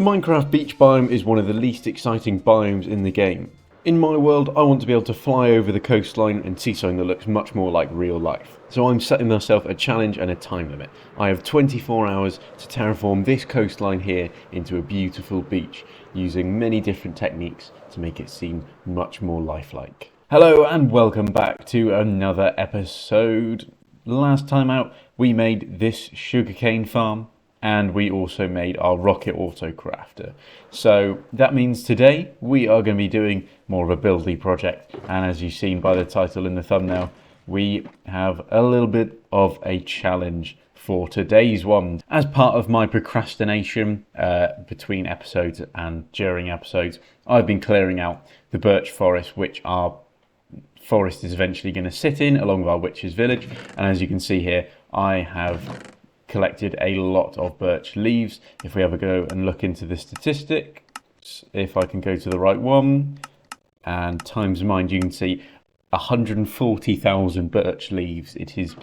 The Minecraft beach biome is one of the least exciting biomes in the game. In my world, I want to be able to fly over the coastline and see something that looks much more like real life. So I'm setting myself a challenge and a time limit. I have 24 hours to terraform this coastline here into a beautiful beach, using many different techniques to make it seem much more lifelike. Hello and welcome back to another episode. Last time out, we made this sugarcane farm. And we also made our rocket auto crafter. So that means today we are going to be doing more of a buildy project. And as you've seen by the title in the thumbnail, we have a little bit of a challenge for today's one. As part of my procrastination between episodes and during episodes, I've been clearing out the birch forest, which our forest is eventually going to sit in along with our witch's village. And as you can see here, I have collected a lot of birch leaves. If we ever go and look into the statistics, if I can go to the right one and times mind, you can see 140,000 birch leaves. It is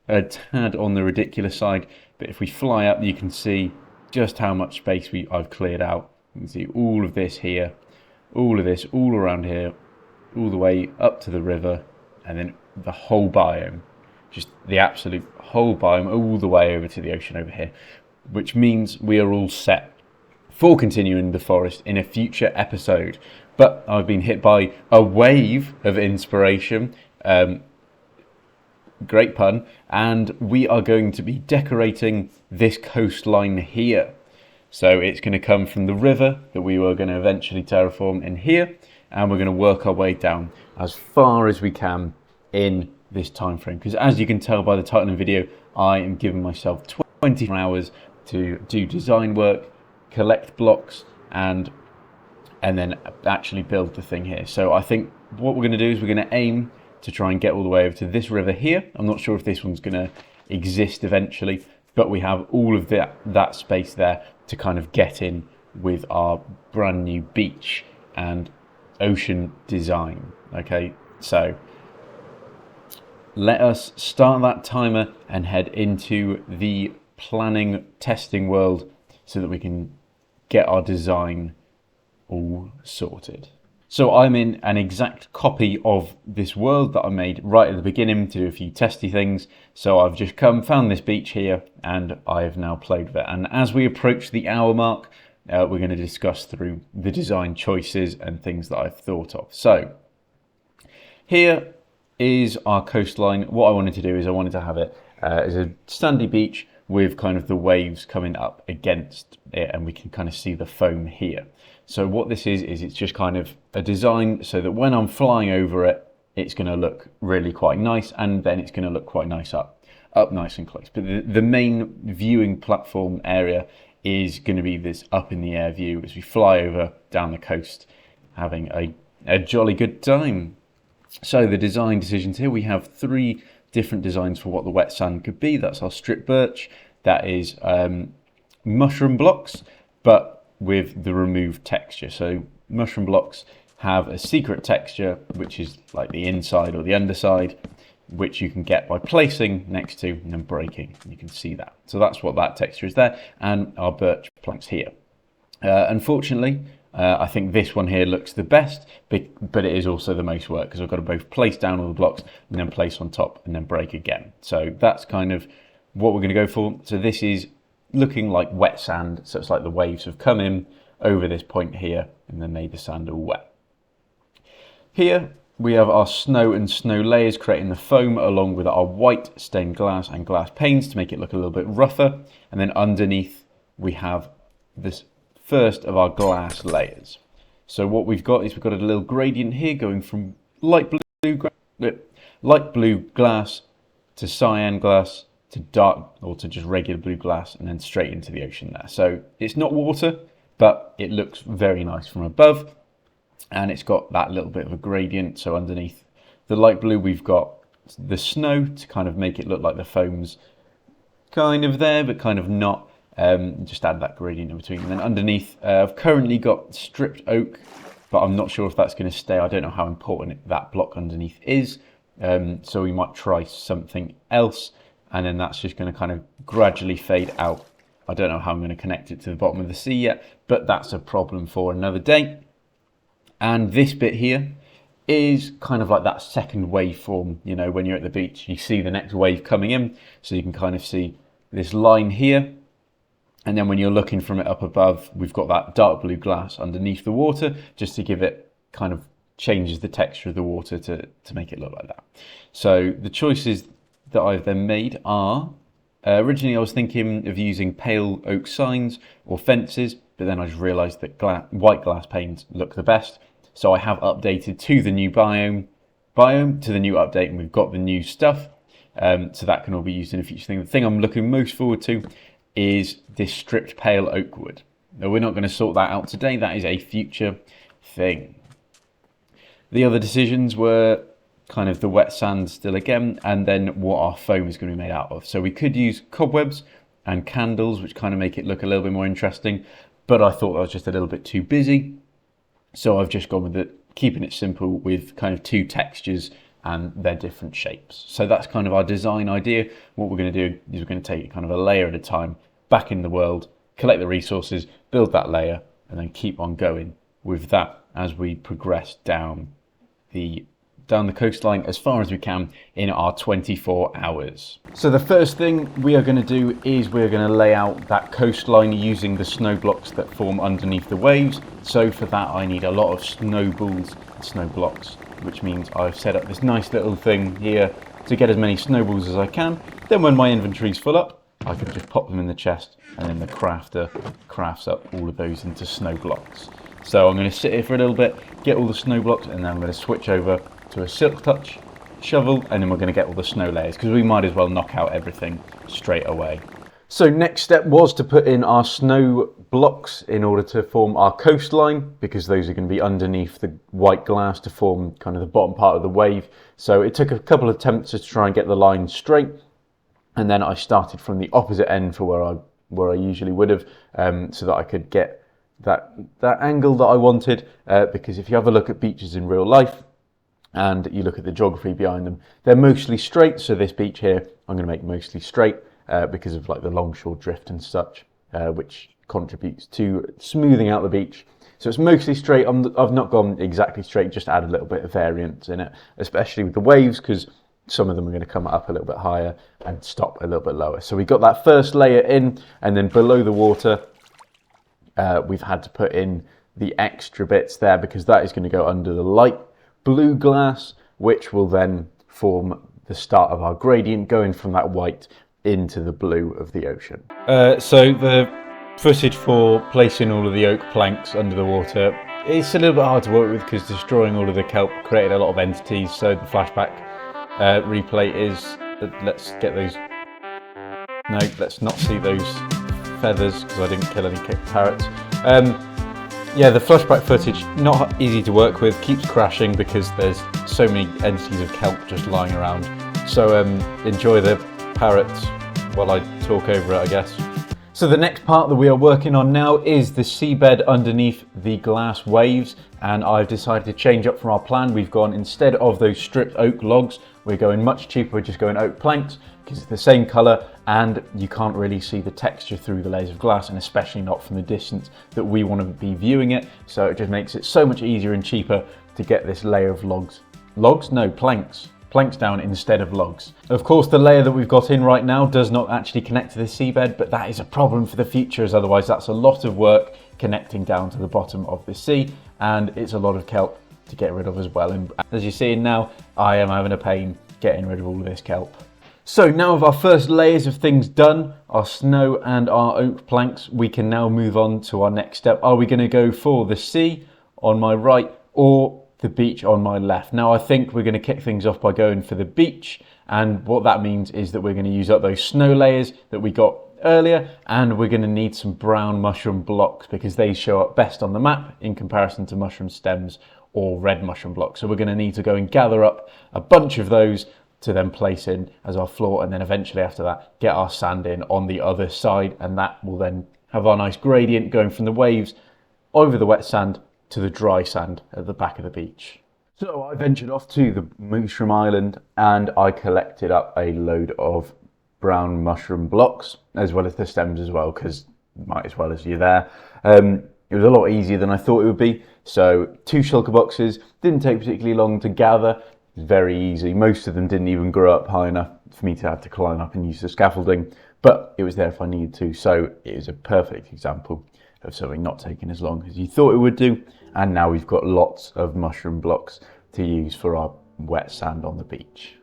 a tad on the ridiculous side, but if we fly up, you can see just how much space I've cleared out. You can see all of this here, all of this, all around here, all the way up to the river, and then the whole biome. Just the absolute whole biome all the way over to the ocean over here, which means we are all set for continuing the forest in a future episode. But I've been hit by a wave of inspiration, great pun, and we are going to be decorating this coastline here. So it's going to come from the river that we were going to eventually terraform in here, and we're going to work our way down as far as we can in this time frame, because as you can tell by the title of the video, I am giving myself 24 hours to do design work, collect blocks, and then actually build the thing here. So I think what we're going to do is we're going to aim to try and get all the way over to this river here. I'm not sure if this one's going to exist eventually, but we have all of that space there to kind of get in with our brand new beach and ocean design. Okay, so let us start that timer and head into the planning testing world so that we can get our design all sorted. So I'm in an exact copy of this world that I made right at the beginning to do a few testy things. So I've just found this beach here, and I have now played with it. And as we approach the hour mark, we're going to discuss through the design choices and things that I've thought of. So here is our coastline. What I wanted to do is I wanted to have it as a sandy beach with kind of the waves coming up against it, and we can kind of see the foam here. So what this is it's just kind of a design so that when I'm flying over it, it's going to look really quite nice, and then it's going to look quite nice up nice and close. But the main viewing platform area is going to be this up in the air view as we fly over down the coast, having a jolly good time. So the design decisions here, we have 3 different designs for what the wet sand could be. That's our strip birch, that is mushroom blocks, but with the removed texture. So mushroom blocks have a secret texture, which is like the inside or the underside, which you can get by placing next to and then breaking. You can see that. So that's what that texture is there, and our birch planks here. Unfortunately, I think this one here looks the best, but it is also the most work because I've got to both place down all the blocks and then place on top and then break again. So that's kind of what we're going to go for. So this is looking like wet sand. So it's like the waves have come in over this point here and then made the sand all wet. Here we have our snow and snow layers creating the foam along with our white stained glass and glass panes to make it look a little bit rougher. And then underneath we have this first of our glass layers. So what we've got is we've got a little gradient here going from light blue glass to cyan glass to dark or to just regular blue glass and then straight into the ocean there. So it's not water, but it looks very nice from above, and it's got that little bit of a gradient. So underneath the light blue we've got the snow to kind of make it look like the foam's kind of there but kind of not. Just add that gradient in between. And then underneath, I've currently got stripped oak, but I'm not sure if that's going to stay. I don't know how important that block underneath is. So we might try something else. And then that's just going to kind of gradually fade out I don't know how I'm going to connect it to the bottom of the sea yet, but that's a problem for another day. And this bit here is kind of like that second waveform. You know, when you're at the beach, you see the next wave coming in, so you can kind of see this line here. And then when you're looking from it up above, we've got that dark blue glass underneath the water, just to give it kind of changes the texture of the water to make it look like that. So the choices that I've then made are, originally I was thinking of using pale oak signs or fences, but then I just realised that white glass panes look the best. So I have updated to the new biome, to the new update, and we've got the new stuff. So that can all be used in a future thing. The thing I'm looking most forward to is this stripped pale oak wood. Now, we're not going to sort that out today. That is a future thing. The other decisions were kind of the wet sand still again, and then what our foam is going to be made out of. So we could use cobwebs and candles, which kind of make it look a little bit more interesting, but I thought that was just a little bit too busy. So I've just gone with it, keeping it simple with kind of two textures and their different shapes. So that's kind of our design idea. What we're going to do is we're going to take kind of a layer at a time back in the world, collect the resources, build that layer, and then keep on going with that as we progress down the coastline as far as we can in our 24 hours. So the first thing we are going to do is we're going to lay out that coastline using the snow blocks that form underneath the waves. So for that I need a lot of snowballs and snow blocks, which means I've set up this nice little thing here to get as many snowballs as I can. Then when my inventory's full up, I can just pop them in the chest, and then the crafter crafts up all of those into snow blocks. So I'm going to sit here for a little bit, get all the snow blocks, and then I'm going to switch over to a silk touch shovel, and then we're going to get all the snow layers, because we might as well knock out everything straight away. So next step was to put in our snow blocks in order to form our coastline, because those are going to be underneath the white glass to form kind of the bottom part of the wave. So it took a couple of attempts to try and get the line straight, and then I started from the opposite end for where I usually would have, so that I could get that angle that I wanted, because if you have a look at beaches in real life and you look at the geography behind them, they're mostly straight. So this beach here I'm going to make mostly straight because of like the longshore drift and such, which contributes to smoothing out the beach. So it's mostly straight. I've not gone exactly straight, just add a little bit of variance in it, especially with the waves, because some of them are going to come up a little bit higher and stop a little bit lower. So we got that first layer in, and then below the water we've had to put in the extra bits there, because that is going to go under the light blue glass, which will then form the start of our gradient, going from that white into the blue of the ocean. So the footage for placing all of the oak planks under the water, it's a little bit hard to work with because destroying all of the kelp created a lot of entities. So the flashback replay is, let's get those, no, let's not see those feathers because I didn't kill any parrots. Yeah, the flashback footage, not easy to work with, keeps crashing because there's so many entities of kelp just lying around. So enjoy the parrots while I talk over it, I guess. So the next part that we are working on now is the seabed underneath the glass waves, and I've decided to change up from our plan. We've gone, instead of those stripped oak logs, we're going much cheaper, we're just going oak planks, because it's the same colour and you can't really see the texture through the layers of glass, and especially not from the distance that we want to be viewing it. So it just makes it so much easier and cheaper to get this layer of planks down instead of logs. Of course, the layer that we've got in right now does not actually connect to the seabed, but that is a problem for the future, as otherwise that's a lot of work connecting down to the bottom of the sea, and it's a lot of kelp to get rid of as well. And as you're seeing now, I am having a pain getting rid of all of this kelp. So now with our first layers of things done, our snow and our oak planks, we can now move on to our next step. Are we going to go for the sea on my right or the beach on my left? Now I think we're going to kick things off by going for the beach, and what that means is that we're going to use up those snow layers that we got earlier, and we're going to need some brown mushroom blocks because they show up best on the map in comparison to mushroom stems or red mushroom blocks. So we're going to need to go and gather up a bunch of those to then place in as our floor, and then eventually after that get our sand in on the other side, and that will then have our nice gradient going from the waves over the wet sand to the dry sand at the back of the beach. So I ventured off to the Mushroom Island and I collected up a load of brown mushroom blocks, as well as the stems as well, because might as well as you're there. It was a lot easier than I thought it would be. So 2 shulker boxes, didn't take particularly long to gather. It was very easy. Most of them didn't even grow up high enough for me to have to climb up and use the scaffolding, but it was there if I needed to. So it was a perfect example of something not taking as long as you thought it would do. And now we've got lots of mushroom blocks to use for our wet sand on the beach.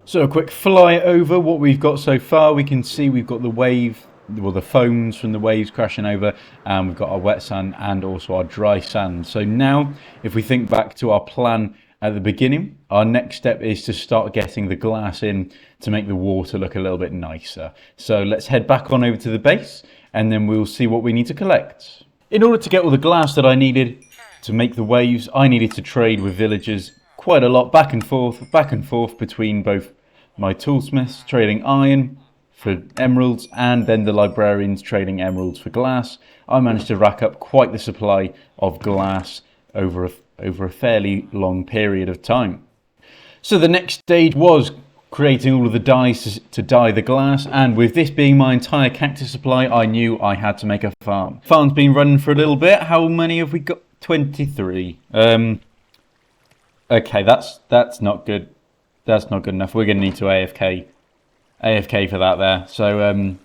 So a quick fly over what we've got so far. We can see we've got the wave, well, the foams from the waves crashing over, and we've got our wet sand and also our dry sand. So now, if we think back to our plan at the beginning, our next step is to start getting the glass in to make the water look a little bit nicer. So let's head back on over to the base, and then we'll see what we need to collect. In order to get all the glass that I needed to make the waves, I needed to trade with villagers quite a lot, back and forth between both my toolsmiths trading iron for emeralds and then the librarians trading emeralds for glass. I managed to rack up quite the supply of glass over a fairly long period of time. So the next stage was creating all of the dyes to dye the glass, and with this being my entire cactus supply, I knew I had to make a farm. Farm's been running for a little bit. How many have we got? 23. Okay, that's not good. That's not good enough. We're going to need to AFK for that there. So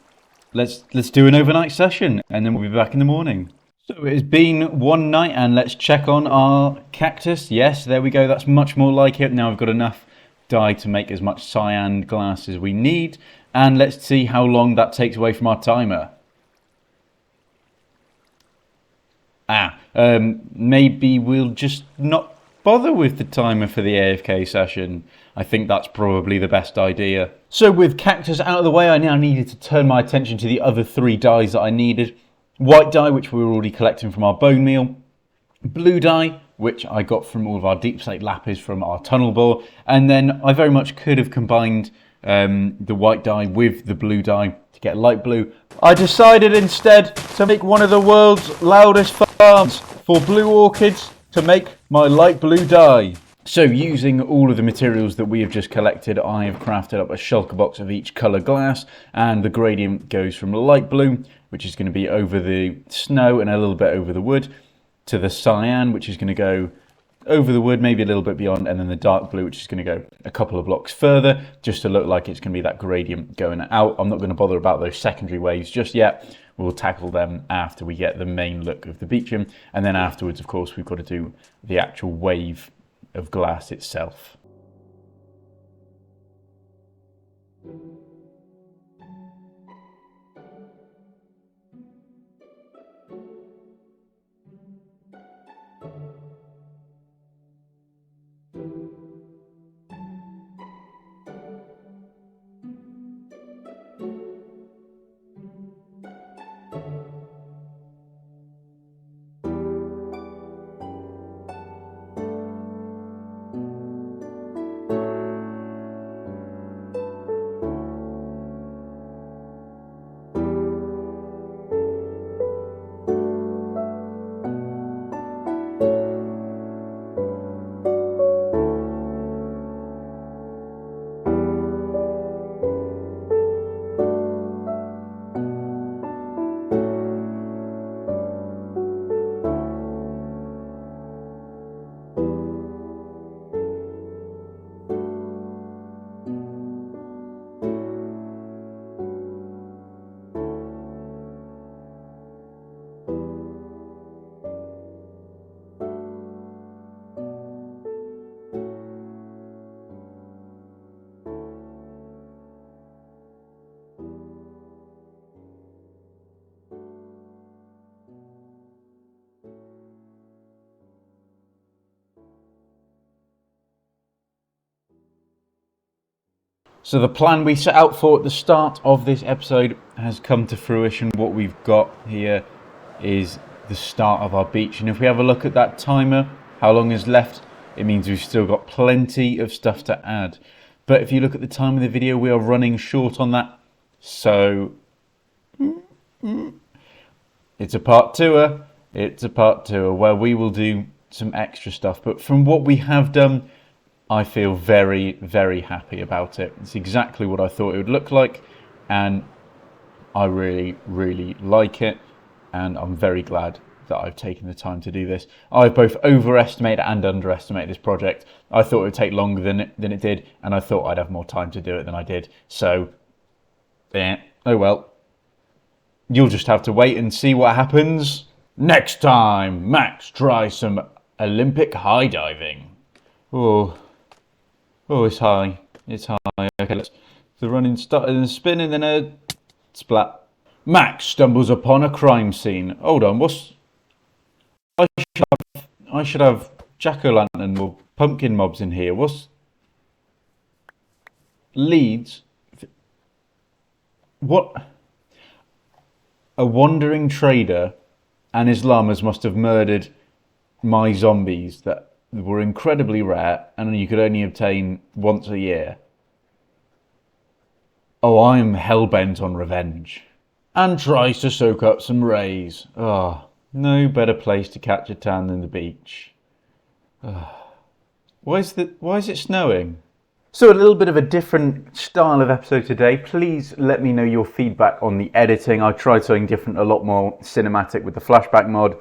let's do an overnight session, and then we'll be back in the morning. So it has been one night, and let's check on our cactus. Yes, there we go. That's much more like it. Now we've got enough dye to make as much cyan glass as we need, and let's see how long that takes away from our timer. Maybe we'll just not bother with the timer for the AFK session. I think that's probably the best idea. So with cactus out of the way, I now needed to turn my attention to the other 3 dyes that I needed. White dye, which we were already collecting from our bone meal. Blue dye, which I got from all of our deep slate lapis from our tunnel bore. And then I very much could have combined the white dye with the blue dye to get light blue. I decided instead to make one of the world's loudest farms for blue orchids to make my light blue dye. So using all of the materials that we have just collected, I have crafted up a shulker box of each colour glass, and the gradient goes from light blue, which is going to be over the snow and a little bit over the wood, to the cyan, which is going to go over the wood, maybe a little bit beyond, and then the dark blue, which is going to go a couple of blocks further, just to look like it's going to be that gradient going out. I'm not going to bother about those secondary waves just yet. We'll tackle them after we get the main look of the beaching, and then afterwards, of course, we've got to do the actual wave of glass itself. So the plan we set out for at the start of this episode has come to fruition. What we've got here is the start of our beach. And if we have a look at that timer, how long is left, it means we've still got plenty of stuff to add. But if you look at the time of the video, we are running short on that. So it's a part two-er. It's a part two-er where we will do some extra stuff. But from what we have done, I feel very, very happy about it. It's exactly what I thought it would look like, and I really, really like it, and I'm very glad that I've taken the time to do this. I've both overestimated and underestimated this project. I thought it would take longer than it did, and I thought I'd have more time to do it than I did. So, yeah, oh well. You'll just have to wait and see what happens next time Max tries some Olympic high diving. Oh, it's high. It's high. Okay, let's. The running started and spinning, then a splat. Max stumbles upon a crime scene. Hold on, what's? I should have jack-o'-lantern or pumpkin mobs in here. What's? Leeds. What? A wandering trader and his llamas must have murdered my zombies that were incredibly rare and you could only obtain once a year. Oh, I'm hell-bent on revenge. And tries to soak up some rays. Oh, no better place to catch a tan than the beach. Why is it snowing? So a little bit of a different style of episode today. Please let me know your feedback on the editing. I tried something different, a lot more cinematic with the flashback mod.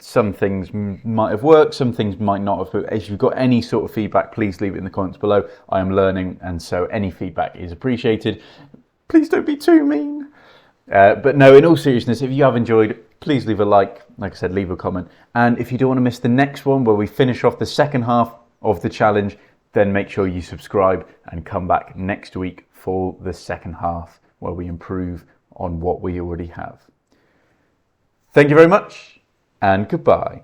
Some things might have worked, some things might not have. But if you've got any sort of feedback, please leave it in the comments below. I am learning, and so any feedback is appreciated. Please don't be too mean. But no, in all seriousness, if you have enjoyed, please leave a like I said, leave a comment. And if you don't want to miss the next one where we finish off the second half of the challenge, then make sure you subscribe and come back next week for the second half where we improve on what we already have. Thank you very much, and goodbye.